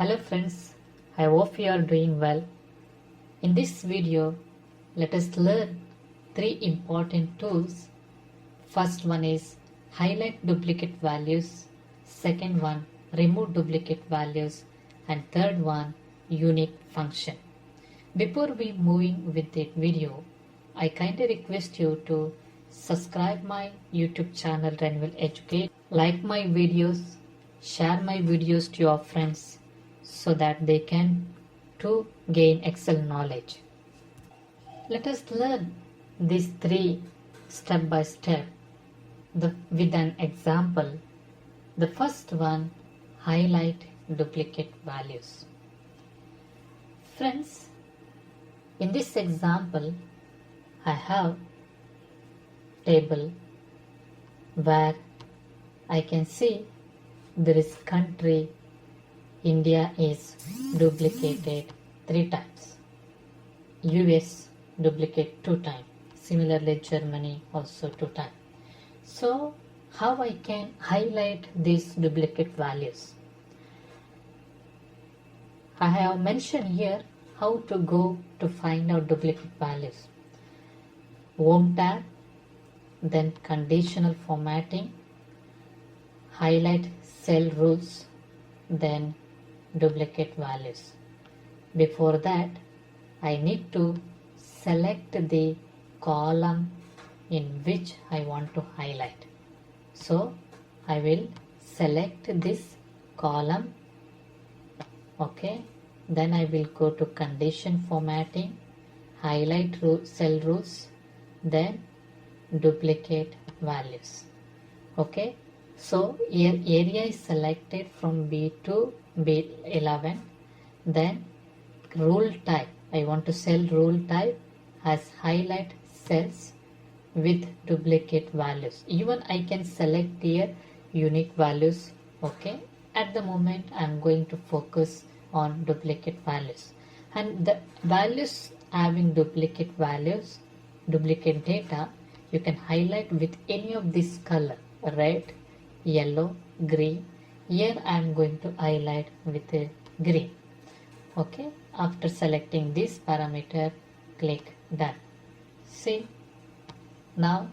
Hello friends, I hope you are doing well. In this video, let us learn 3 important tools. First one is highlight duplicate values, second one remove duplicate values, and third one unique function. Before we moving with the video, I kindly request you to subscribe my YouTube channel Renewal Educate, like my videos, share my videos to your friends so that they can too gain Excel knowledge. Let us learn these 3 step by step with an example. The first one, highlight duplicate values. Friends, in this example, I have table where I can see there is country India is duplicated 3 times, US duplicate 2 times, similarly Germany also 2 times. So how I can highlight these duplicate values? I have mentioned here how to go to find out duplicate values. Home tab, then conditional formatting, highlight cell rules, then duplicate values. Before that, I need to select the column in which I want to highlight. So I will select this column. Okay, then I will go to condition formatting, highlight cell rules, then duplicate values. Okay, so here area is selected from B to B11. Then rule type, I want to cell rule type as highlight cells with duplicate values. Even I can select here unique values. Okay, at the moment I am going to focus on duplicate values, and the values having duplicate values, duplicate data, you can highlight with any of this color, red, yellow, green. Here I am going to highlight with green. Okay, after selecting this parameter, click done. See, now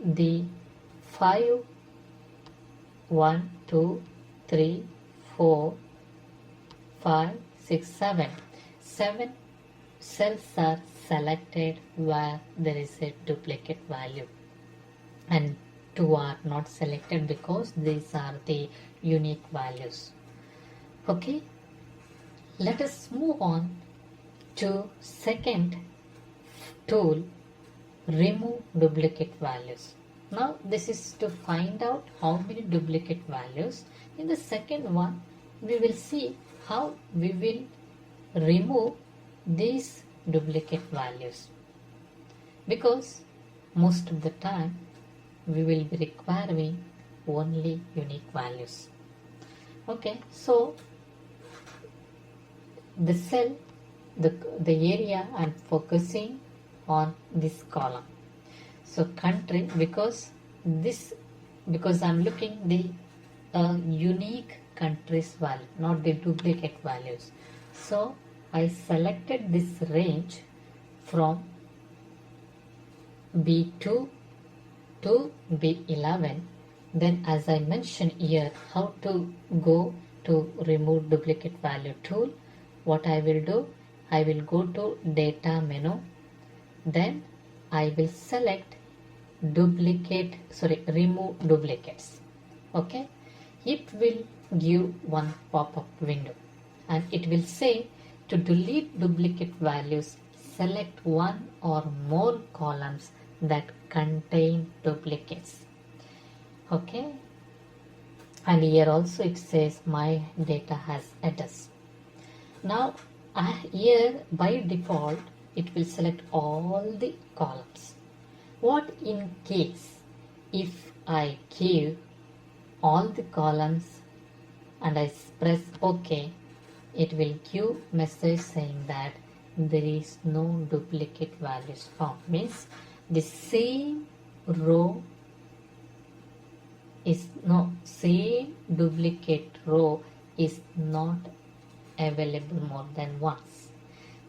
the 5, 1, 2, 3, 4, 5, 6, 7 cells are selected where there is a duplicate value, and 2 are not selected because these are the unique values. Okay, let us move on to second tool, remove duplicate values. Now this is to find out how many duplicate values. In the second one, we will see how we will remove these duplicate values, because most of the time we will be requiring only unique values. Okay, so the cell, the area I am focusing on this column. So country, because I am looking the unique countries value, not the duplicate values. So I selected this range from B2 to B11. Then as I mentioned here, how to go to remove duplicate value tool. What I will do, I will go to data menu, then I will select remove duplicates. Okay, it will give one pop-up window, and it will say to delete duplicate values, select one or more columns that contain duplicates. Okay, and here also it says my data has address. Now here by default it will select all the columns. What in case if I give all the columns and I press OK, it will give message saying that there is no duplicate values found. Means the same row is no same duplicate row is not available more than once.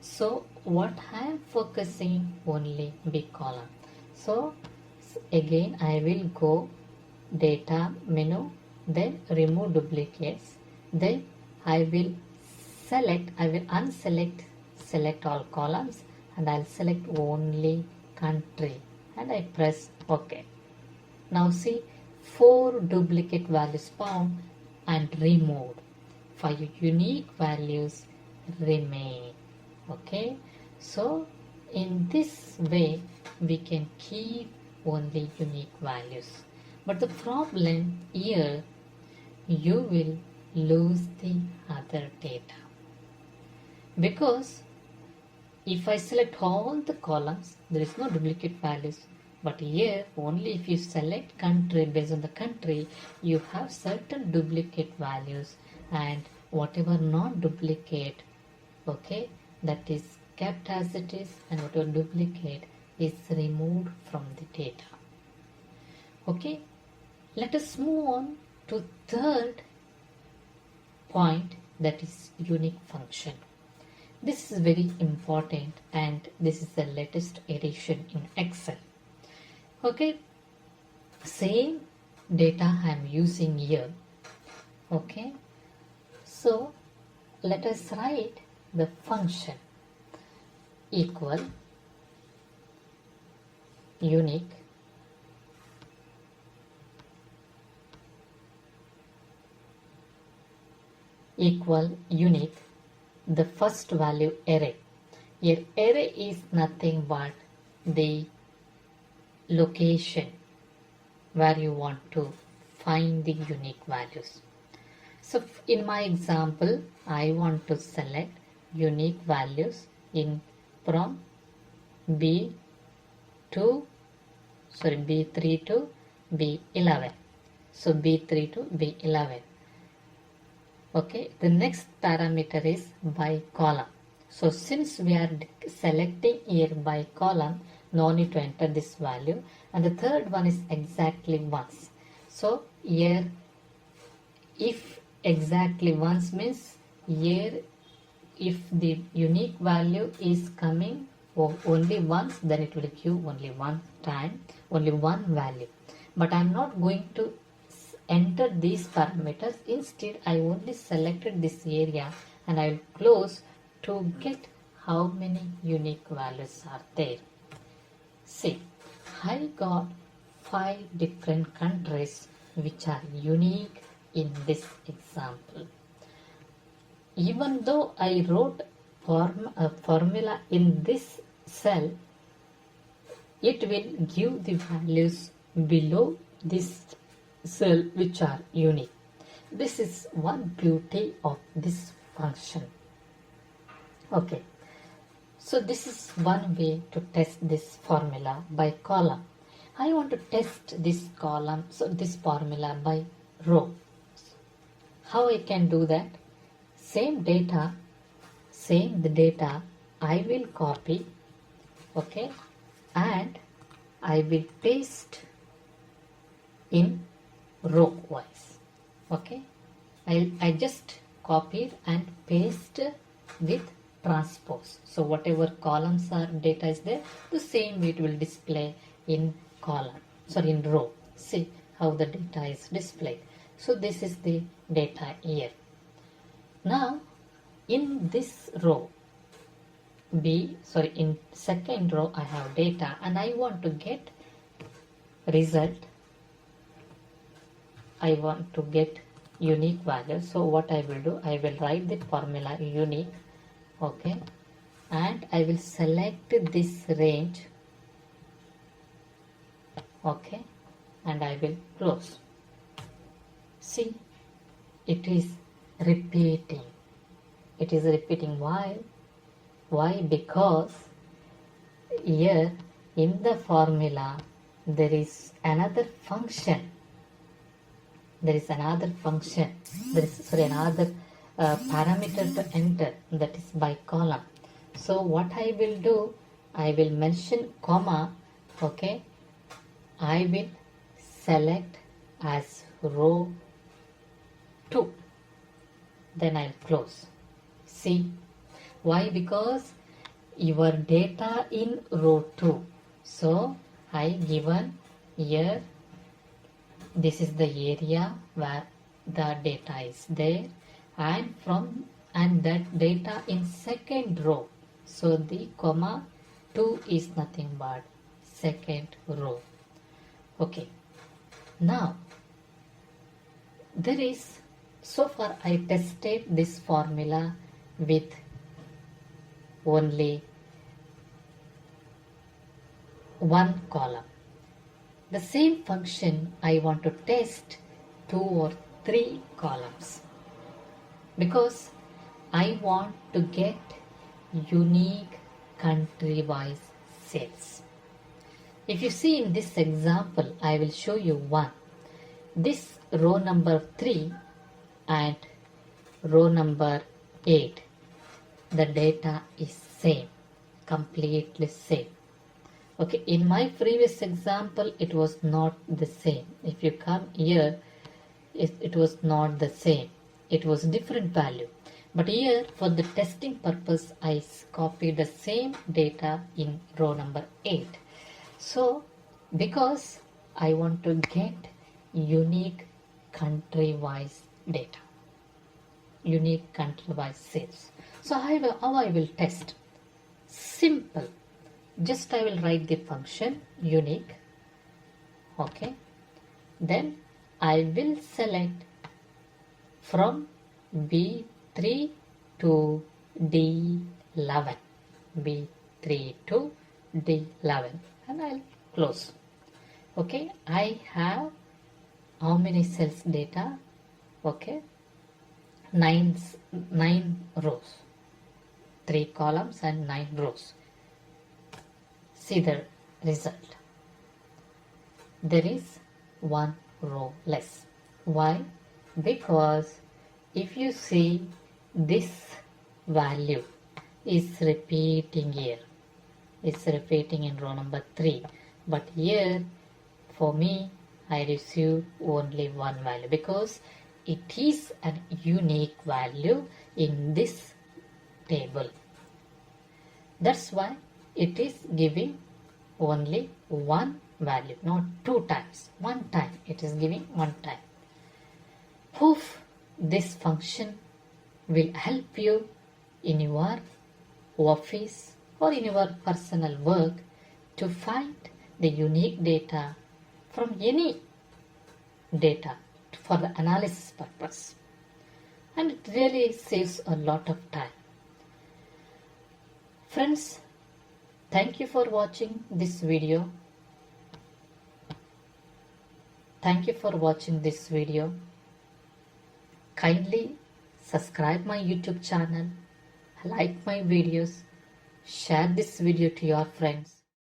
So what I am focusing only B column. So again I will go data menu, then remove duplicates, then I will select all columns, and I'll select only country, and I press OK. Now see, 4 duplicate values found and removed. 5 unique values remain. Okay, so in this way we can keep only unique values. But the problem here, you will lose the other data, because if I select all the columns, there is no duplicate values. But here, only if you select country, based on the country, you have certain duplicate values, and whatever not duplicate, okay, that is kept as it is, and whatever duplicate is removed from the data. Okay, let us move on to third point, that is unique function. This is very important, and this is the latest edition in Excel. Okay, same data I am using here. Okay, so let us write the function equal unique the first value array. Here array is nothing but the location where you want to find the unique values. So in my example, I want to select unique values from B3 to B11. So B3 to B11. Okay, the next parameter is by column. So since we are selecting here by column, no need to enter this value. And the third one is exactly once. So here, if exactly once means here, if the unique value is coming only once, then it will give only one time, only one value. But I am not going to enter these parameters. Instead, I only selected this area, and I will close to get how many unique values are there. See, I got 5 different countries which are unique in this example. Even though I wrote a formula in this cell, it will give the values below this cell which are unique. This is one beauty of this function. Okay, so this is one way to test this formula by column. I want to test this column, so this formula by row. How I can do that? Same data, I will copy, okay, and I will paste in row wise. Okay, I just copied and paste with transpose. So whatever columns or data is there, the same it will display in in row. See how the data is displayed. So this is the data here. Now in this row in second row I have data, and I want to get result. I want to get unique value. So what I will do, I will write the formula unique, okay, and I will select this range, okay, and I will close. See, it is repeating. Why? Because here in the formula there is another function. Another parameter to enter, that is by column. So what I will do, I will mention comma, okay, I will select as row 2, then I'll close. See, why? Because your data in row 2. So I given here, this is the area where the data is there, and that data in second row. So the comma 2 is nothing but second row. Okay. Now there is, so far I tested this formula with only one column. The same function I want to test 2 or 3 columns, because I want to get unique country-wise sales. If you see in this example, I will show you one. This row number 3 and row number 8, the data is same, completely same. Okay, in my previous example, it was not the same. If you come here, it was not the same. It was different value. But here, for the testing purpose, I copied the same data in row number 8. So, because I want to get unique country-wise data, unique country-wise sales. So, how I will test? Simple. Just I will write the function unique. Okay. Then I will select from B3 to D11. B3 to D11. And I'll close. Okay. I have how many cells data? Okay. 9 rows. 3 columns and 9 rows. See the result. There is 1 row less. Why? Because if you see, this value is repeating here. It's repeating in row number 3. But here, for me, I receive only 1 value, because it is a unique value in this table. That's why it is giving only 1 value, not 2 times. 1 time. It is giving 1 time. Poof, this function will help you in your office or in your personal work to find the unique data from any data for the analysis purpose. And it really saves a lot of time. Friends, thank you for watching this video. Thank you for watching this video. Kindly subscribe my YouTube channel, like my videos, share this video to your friends.